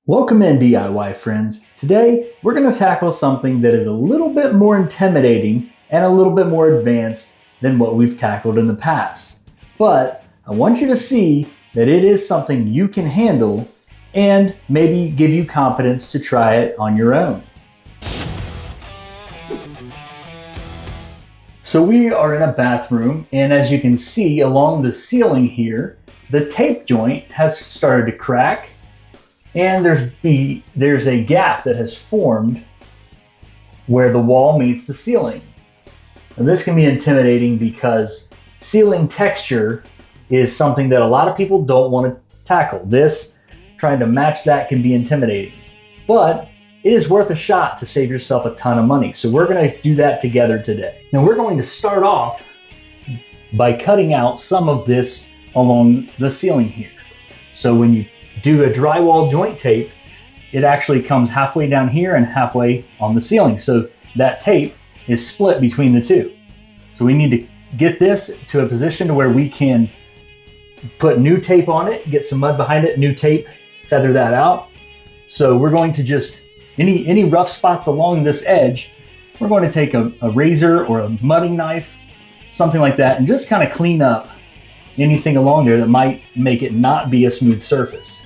Welcome in, DIY friends. Today, we're going to tackle something that is a little bit more intimidating and a little bit more advanced than what we've tackled in the past. But I want you to see that it is something you can handle and maybe give you confidence to try it on your own. So we are in a bathroom, and as you can see along the ceiling here, the tape joint has started to crack. And there's a gap that has formed where the wall meets the ceiling. And this can be intimidating because ceiling texture is something that a lot of people don't want to tackle. Trying to match that can be intimidating. But it is worth a shot to save yourself a ton of money. So we're going to do that together today. Now we're going to start off by cutting out some of this along the ceiling here. So when you do a drywall joint tape, it actually comes halfway down here and halfway on the ceiling. So that tape is split between the two. So we need to get this to a position to where we can put new tape on it, get some mud behind it, new tape, feather that out. So we're going to just, any rough spots along this edge, we're going to take a razor or a mudding knife, something like that, and just kind of clean up anything along there that might make it not be a smooth surface.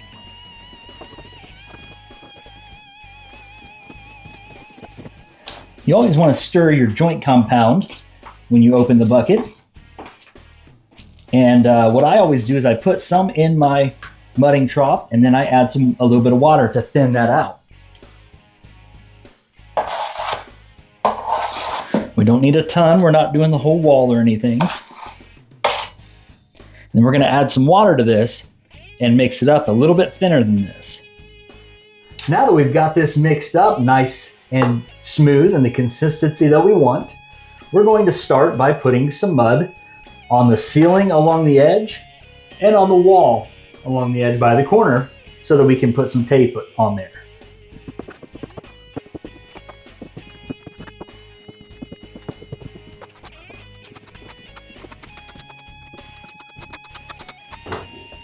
You always want to stir your joint compound when you open the bucket. And what I always do is I put some in my mudding trough, and then I add a little bit of water to thin that out. We don't need a ton. We're not doing the whole wall or anything. Then we're going to add some water to this and mix it up a little bit thinner than this. Now that we've got this mixed up nice and smooth and the consistency that we want, we're going to start by putting some mud on the ceiling along the edge and on the wall along the edge by the corner so that we can put some tape on there.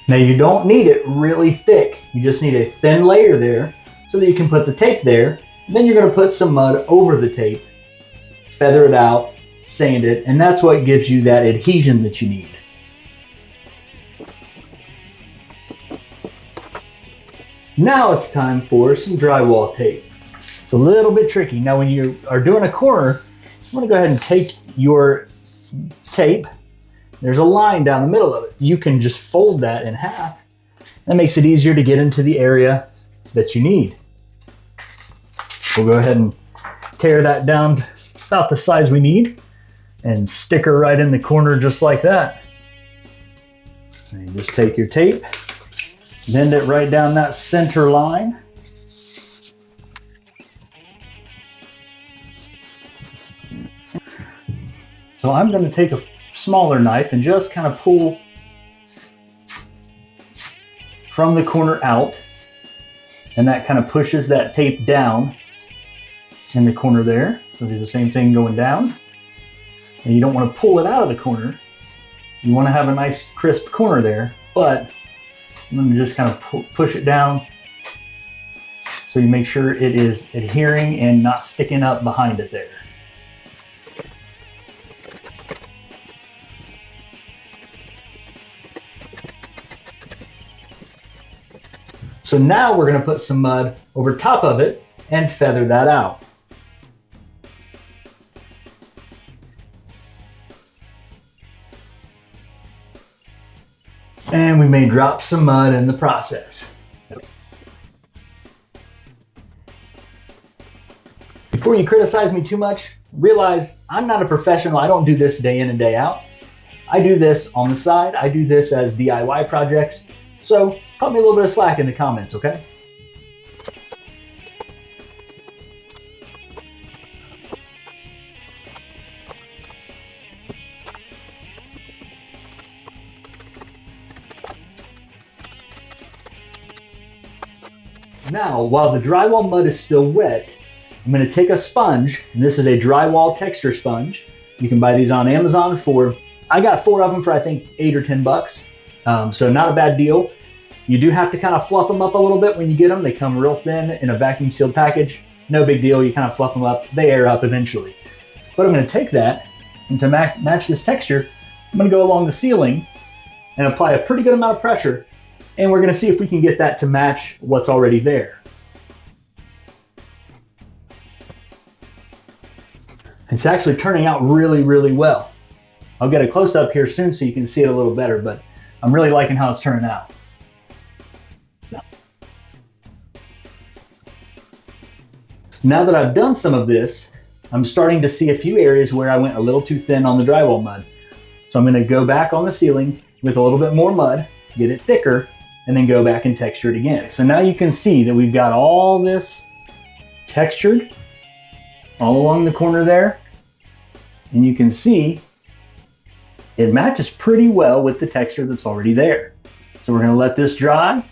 Now you don't need it really thick, you just need a thin layer there so that you can put the tape there. Then you're going to put some mud over the tape, feather it out, sand it, and that's what gives you that adhesion that you need. Now it's time for some drywall tape. It's a little bit tricky. Now when you are doing a corner, I'm going to go ahead and take your tape. There's a line down the middle of it. You can just fold that in half. That makes it easier to get into the area that you need. We'll go ahead and tear that down about the size we need and stick her right in the corner just like that. And you just take your tape, bend it right down that center line. So I'm going to take a smaller knife and just kind of pull from the corner out, and that kind of pushes that tape down in the corner there. So do the same thing going down, and you don't want to pull it out of the corner. You want to have a nice crisp corner there, but I'm going to just kind of push it down so you make sure it is adhering and not sticking up behind it there. So now we're going to put some mud over top of it and feather that out. And we may drop some mud in the process. Before you criticize me too much, realize I'm not a professional. I don't do this day in and day out. I do this on the side. I do this as DIY projects. So cut me a little bit of slack in the comments, okay? Now, while the drywall mud is still wet, I'm going to take a sponge, and this is a drywall texture sponge. You can buy these on Amazon I got 4 of them for I think $8 or $10. So not a bad deal. You do have to kind of fluff them up a little bit when you get them. They come real thin in a vacuum sealed package. No big deal, you kind of fluff them up, they air up eventually. But I'm gonna take that, and to match this texture, I'm gonna go along the ceiling and apply a pretty good amount of pressure, and we're gonna see if we can get that to match what's already there. It's actually turning out really, really well. I'll get a close up here soon so you can see it a little better, but I'm really liking how it's turning out. Now that I've done some of this, I'm starting to see a few areas where I went a little too thin on the drywall mud. So I'm gonna go back on the ceiling with a little bit more mud, get it thicker, and then go back and texture it again. So now you can see that we've got all this textured all along the corner there. And you can see it matches pretty well with the texture that's already there. So we're gonna let this dry,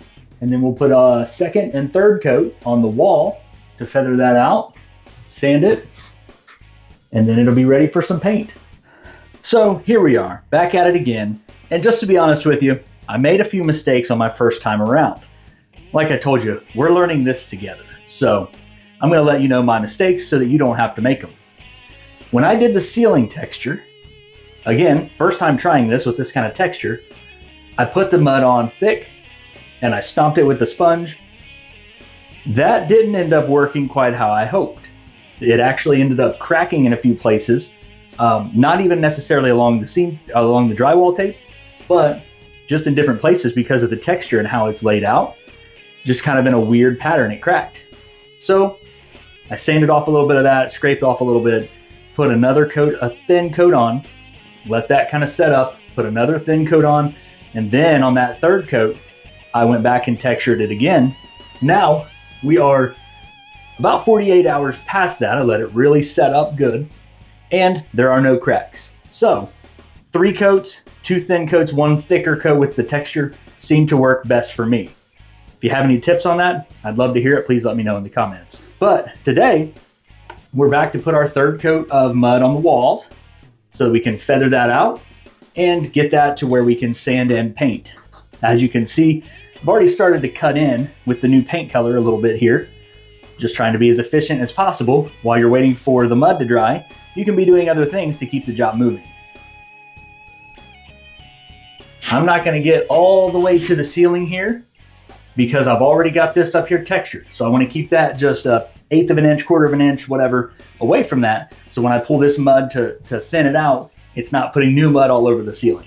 and then we'll put a second and third coat on the wall to feather that out, sand it, and then it'll be ready for some paint. So here we are, back at it again. And just to be honest with you, I made a few mistakes on my first time around. Like I told you, we're learning this together. So I'm gonna let you know my mistakes so that you don't have to make them. When I did the ceiling texture, again, first time trying this with this kind of texture, I put the mud on thick and I stomped it with the sponge. That didn't end up working quite how I hoped. It actually ended up cracking in a few places, not even necessarily along the seam, along the drywall tape, but just in different places because of the texture and how it's laid out. Just kind of in a weird pattern, it cracked. So I sanded off a little bit of that, scraped off a little bit, put another coat, a thin coat on, let that kind of set up, put another thin coat on, and then on that third coat, I went back and textured it again. Now we are about 48 hours past that. I let it really set up good, and there are no cracks. So 3 coats, 2 thin coats, 1 thicker coat with the texture seemed to work best for me. If you have any tips on that, I'd love to hear it. Please let me know in the comments. But today, we're back to put our third coat of mud on the walls so that we can feather that out and get that to where we can sand and paint. As you can see, I've already started to cut in with the new paint color a little bit here. Just trying to be as efficient as possible. While you're waiting for the mud to dry, you can be doing other things to keep the job moving. I'm not gonna get all the way to the ceiling here because I've already got this up here textured. So I wanna keep that just a 1/8 of an inch, 1/4 of an inch, whatever, away from that. So when I pull this mud to thin it out, it's not putting new mud all over the ceiling.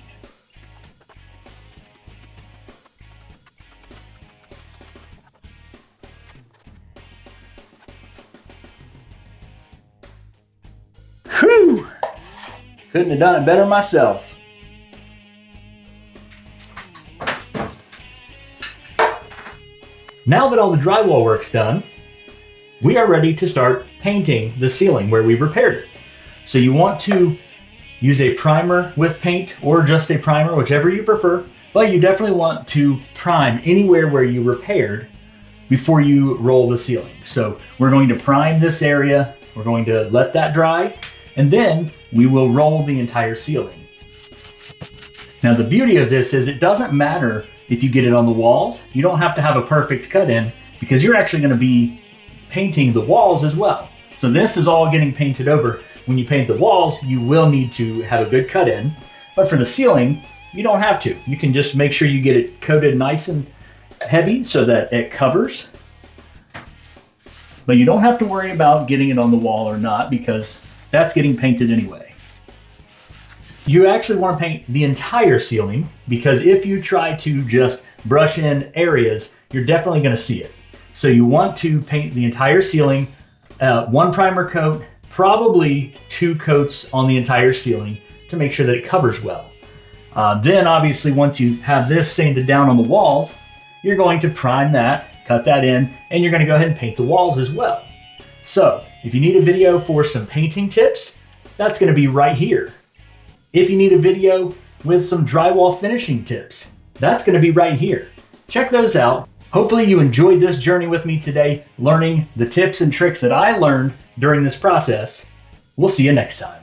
Whew! Couldn't have done it better myself. Now that all the drywall work's done, we are ready to start painting the ceiling where we repaired it. So you want to use a primer with paint or just a primer, whichever you prefer, but you definitely want to prime anywhere where you repaired before you roll the ceiling. So we're going to prime this area, we're going to let that dry, and then we will roll the entire ceiling. Now the beauty of this is it doesn't matter if you get it on the walls. You don't have to have a perfect cut in because you're actually going to be painting the walls as well. So this is all getting painted over. When you paint the walls, you will need to have a good cut in, but for the ceiling, you don't have to. You can just make sure you get it coated nice and heavy so that it covers. But you don't have to worry about getting it on the wall or not because that's getting painted anyway. You actually want to paint the entire ceiling because if you try to just brush in areas, you're definitely going to see it. So you want to paint the entire ceiling, 1 primer coat, probably 2 coats on the entire ceiling to make sure that it covers well. Then obviously once you have this sanded down on the walls, you're going to prime that, cut that in, and you're going to go ahead and paint the walls as well. So if you need a video for some painting tips, that's going to be right here. If you need a video with some drywall finishing tips, that's going to be right here. Check those out. Hopefully you enjoyed this journey with me today, learning the tips and tricks that I learned during this process. We'll see you next time.